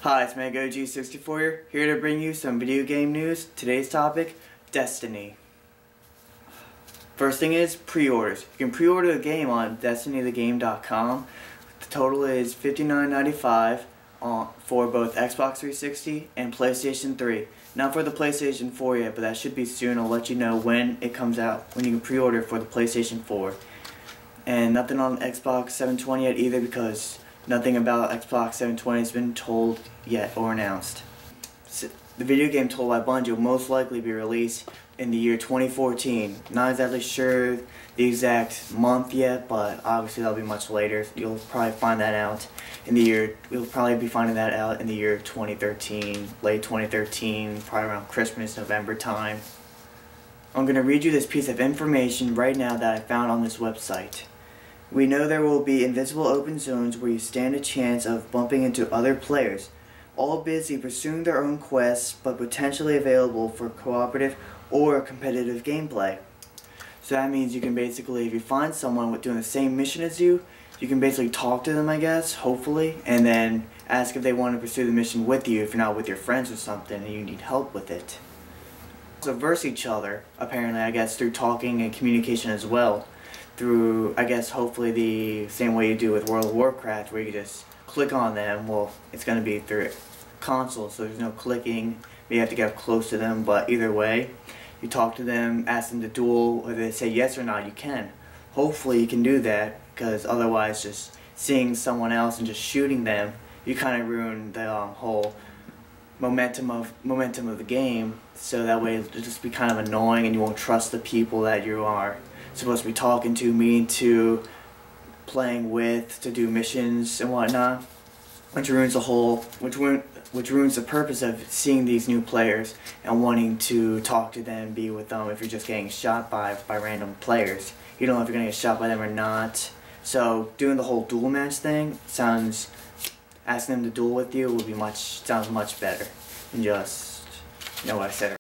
Hi, it's MegaOG64 here to bring you some video game news. Today's topic, Destiny. First thing is pre-orders. You can pre-order the game on DestinyTheGame.com. The total is $59.95 for both Xbox 360 and PlayStation 3. Not for the PlayStation 4 yet, but that should be soon. I'll let you know when it comes out, when you can pre-order for the PlayStation 4. And nothing on Xbox 720 yet either, because nothing about Xbox 720 has been told yet or announced. The video game told by Bungie will most likely be released in the year 2014. Not exactly sure the exact month yet, but obviously that'll be much later. You'll probably find that out in the year. We'll probably be finding that out in the year 2013, late 2013, probably around Christmas, November time. I'm going to read you this piece of information right now that I found on this website. We know there will be invisible open zones where you stand a chance of bumping into other players, all busy pursuing their own quests but potentially available for cooperative or competitive gameplay. So that means you can basically, if you find someone doing the same mission as you, you can basically talk to them, I guess, hopefully, and then ask if they want to pursue the mission with you if you're not with your friends or something and you need help with it. So verse each other, apparently, I guess, through talking and communication as well. Through, I guess, hopefully the same way you do with World of Warcraft, where you just click on them. Well, it's going to be through console, so there's no clicking. You have to get up close to them, but either way, you talk to them, ask them to duel, whether they say yes or not, you can. Hopefully you can do that, because otherwise just seeing someone else and just shooting them, you kind of ruin the whole momentum of the game, so that way it'll just be kind of annoying and you won't trust the people that you are supposed to be talking to, meeting to, playing with, to do missions and whatnot, which ruins the purpose of seeing these new players and wanting to talk to them, be with them if you're just getting shot by random players. You don't know if you're gonna get shot by them or not. So doing the whole duel match thing asking them to duel with you would be sounds much better than just, you know what I said